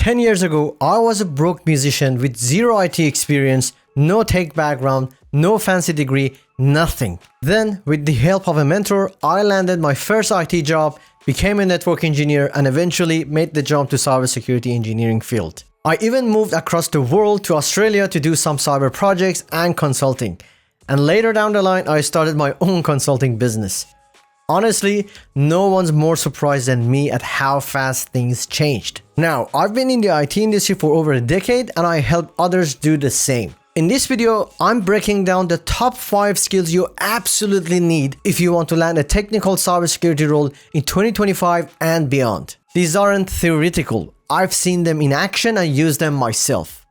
10 years ago, I was a broke musician with zero IT experience, no tech background, no fancy degree, nothing. Then, with the help of a mentor, I landed my first IT job, became a network engineer, and eventually made the jump to cybersecurity engineering field. I even moved across the world to Australia to do some cyber projects and consulting. And later down the line, I started my own consulting business. Honestly, no one's more surprised than me at how fast things changed. Now, I've been in the IT industry for over a decade and I help others do the same. In this video, I'm breaking down the top 5 skills you absolutely need if you want to land a technical cybersecurity role in 2025 and beyond. These aren't theoretical. I've seen them in action and used them myself.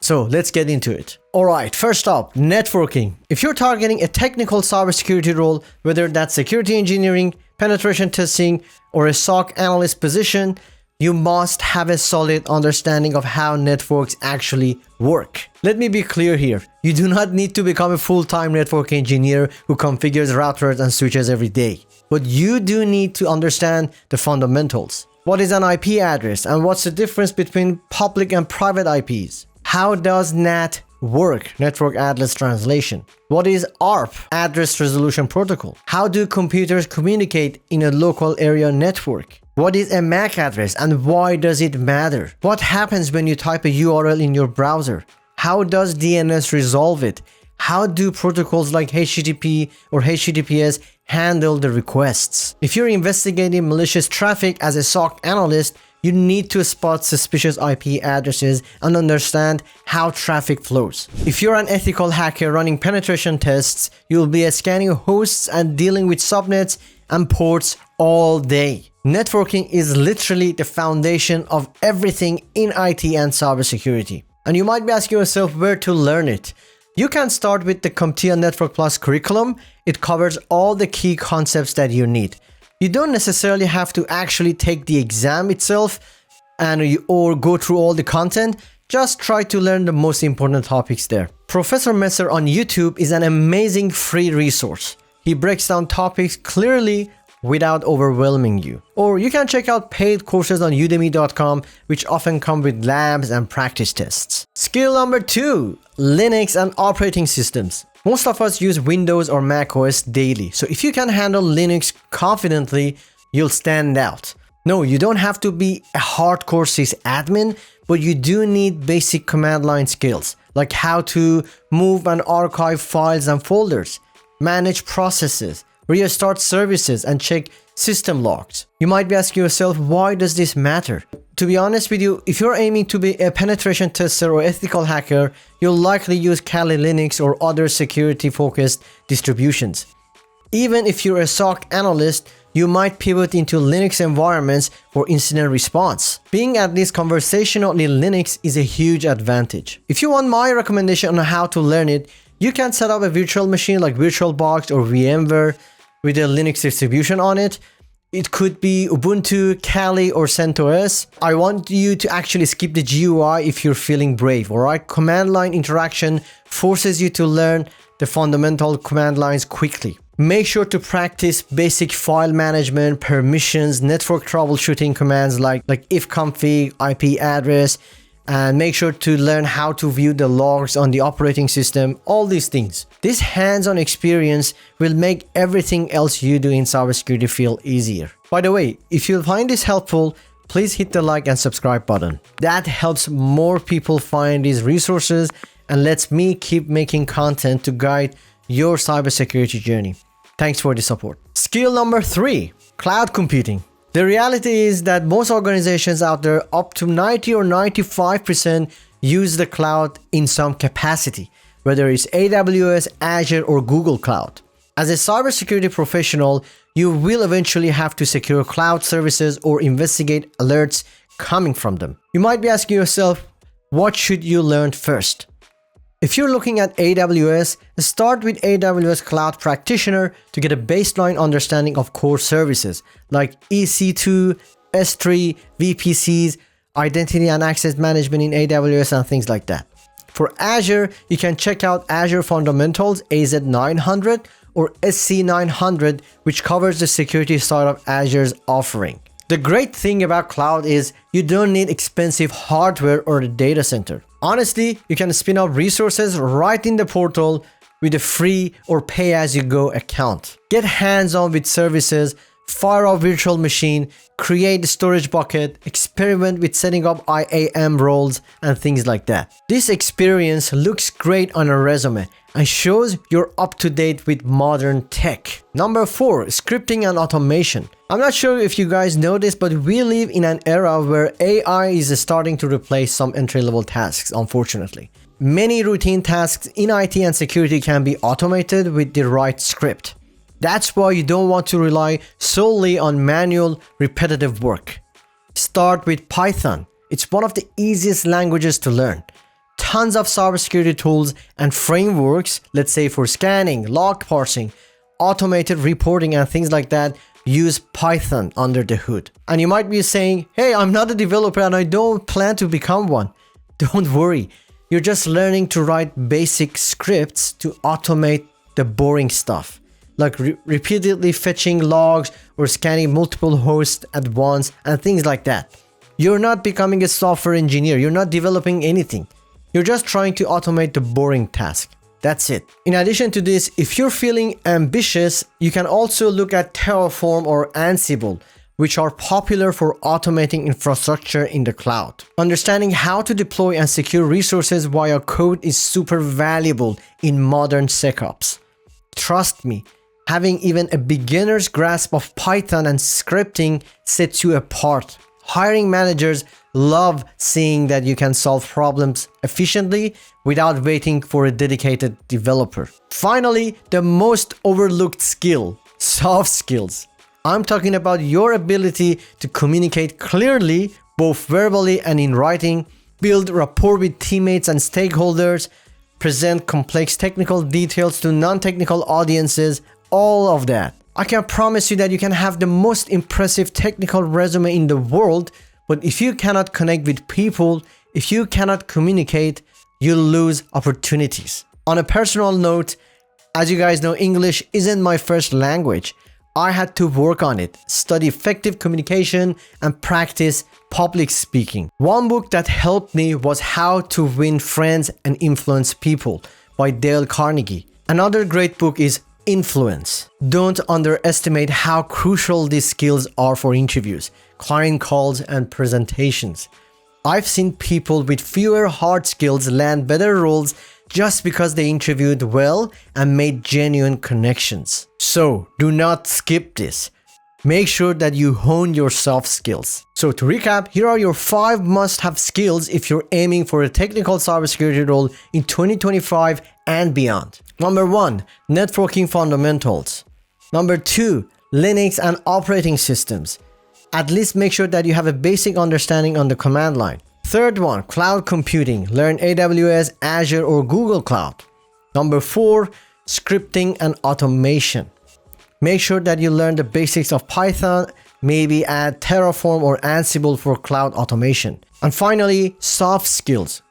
So let's get into it. Alright, first up, networking. If you're targeting a technical cybersecurity role, whether that's security engineering, penetration testing, or a SOC analyst position, you must have a solid understanding of how networks actually work. Let me be clear here. You do not need to become a full-time network engineer who configures routers and switches every day. But you do need to understand the fundamentals. What is an IP address and what's the difference between public and private IPs? How does NAT work? Network Address Translation. What is ARP? Address Resolution Protocol. How do computers communicate in a local area network? What is a MAC address and why does it matter? What happens when you type a URL in your browser? How does DNS resolve it? How do protocols like HTTP or HTTPS handle the requests? If you're investigating malicious traffic as a SOC analyst, you need to spot suspicious IP addresses and understand how traffic flows. If you're an ethical hacker running penetration tests, you'll be scanning hosts and dealing with subnets and ports all day. Networking is literally the foundation of everything in IT and cybersecurity. And you might be asking yourself where to learn it. You can start with the CompTIA Network Plus curriculum. It covers all the key concepts that you need. You don't necessarily have to actually take the exam itself or go through all the content. Just try to learn the most important topics there. Professor Messer on YouTube is an amazing free resource. He breaks down topics clearly without overwhelming you. Or you can check out paid courses on udemy.com, which often come with labs and practice tests. Skill number 2, Linux and operating systems. Most of us use Windows or Mac OS daily, so if you can handle Linux confidently, you'll stand out. No, you don't have to be a hardcore sysadmin, but you do need basic command line skills, like how to move and archive files and folders, manage processes, restart services, and check system logs. You might be asking yourself, why does this matter? To be honest with you, if you're aiming to be a penetration tester or ethical hacker, you'll likely use Kali Linux or other security-focused distributions. Even if you're a SOC analyst, you might pivot into Linux environments for incident response. Being at least conversational in Linux is a huge advantage. If you want my recommendation on how to learn it, you can set up a virtual machine like VirtualBox or VMware with a Linux distribution on it. It could be Ubuntu, Kali, or CentOS. I want you to actually skip the GUI if you're feeling brave, alright? Command line interaction forces you to learn the fundamental command lines quickly. Make sure to practice basic file management, permissions, network troubleshooting commands like ifconfig, IP address, and make sure to learn how to view the logs on the operating system, all these things. This hands-on experience will make everything else you do in cybersecurity feel easier. By the way, if you find this helpful, please hit the like and subscribe button. That helps more people find these resources and lets me keep making content to guide your cybersecurity journey. Thanks for the support. Skill number 3, cloud computing. The reality is that most organizations out there, up to 90 or 95%, use the cloud in some capacity, whether it's AWS, Azure, or Google Cloud. As a cybersecurity professional, you will eventually have to secure cloud services or investigate alerts coming from them. You might be asking yourself, what should you learn first? If you're looking at AWS, start with AWS Cloud Practitioner to get a baseline understanding of core services like EC2, S3, VPCs, identity and access management in AWS, and things like that. For Azure, you can check out Azure Fundamentals AZ900 or SC900, which covers the security side of Azure's offering. The great thing about cloud is you don't need expensive hardware or a data center. Honestly, you can spin up resources right in the portal with a free or pay-as-you-go account. Get hands-on with services, fire up virtual machine, create a storage bucket, experiment with setting up IAM roles and things like that. This experience looks great on a resume and shows you're up to date with modern tech. Number 4, scripting and automation. I'm not sure if you guys know this, but we live in an era where AI is starting to replace some entry-level tasks, unfortunately. Many routine tasks in IT and security can be automated with the right script. That's why you don't want to rely solely on manual, repetitive work. Start with Python. It's one of the easiest languages to learn. Tons of cybersecurity tools and frameworks, let's say for scanning, log parsing, automated reporting and things like that, use Python under the hood. And you might be saying, hey, I'm not a developer and I don't plan to become one. Don't worry. You're just learning to write basic scripts to automate the boring stuff, like repeatedly fetching logs or scanning multiple hosts at once and things like that. You're not becoming a software engineer. You're not developing anything. You're just trying to automate the boring task. That's it. In addition to this, if you're feeling ambitious, you can also look at Terraform or Ansible, which are popular for automating infrastructure in the cloud. Understanding how to deploy and secure resources via code is super valuable in modern SecOps. Trust me, having even a beginner's grasp of Python and scripting sets you apart. Hiring managers love seeing that you can solve problems efficiently without waiting for a dedicated developer. Finally, the most overlooked skill, soft skills. I'm talking about your ability to communicate clearly, both verbally and in writing, build rapport with teammates and stakeholders, present complex technical details to non-technical audiences, all of that. I can promise you that you can have the most impressive technical resume in the world, but if you cannot connect with people, if you cannot communicate, you'll lose opportunities. On a personal note, as you guys know, English isn't my first language. I had to work on it, study effective communication, and practice public speaking. One book that helped me was How to Win Friends and Influence People by Dale Carnegie. Another great book is Influence. Don't underestimate how crucial these skills are for interviews, client calls, and presentations. I've seen people with fewer hard skills land better roles just because they interviewed well and made genuine connections. So do not skip this. Make sure that you hone your soft skills. So to recap, here are your 5 must-have skills if you're aiming for a technical cybersecurity role in 2025 and beyond. Number 1, networking fundamentals. Number 2, Linux and operating systems. At least make sure that you have a basic understanding on the command line. Third one, cloud computing. Learn AWS, Azure, or Google Cloud. Number 4, scripting and automation. Make sure that you learn the basics of Python, maybe add Terraform or Ansible for cloud automation. And finally, soft skills.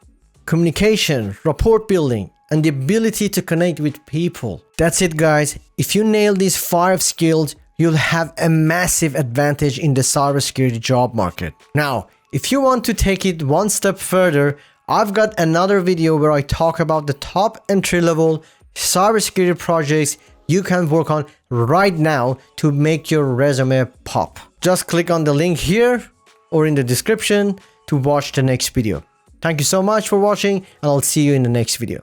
Communication, rapport building, and the ability to connect with people. That's it, guys. If you nail these 5 skills, you'll have a massive advantage in the cybersecurity job market. Now, if you want to take it one step further, I've got another video where I talk about the top entry-level cybersecurity projects you can work on right now to make your resume pop. Just click on the link here or in the description to watch the next video. Thank you so much for watching, and I'll see you in the next video.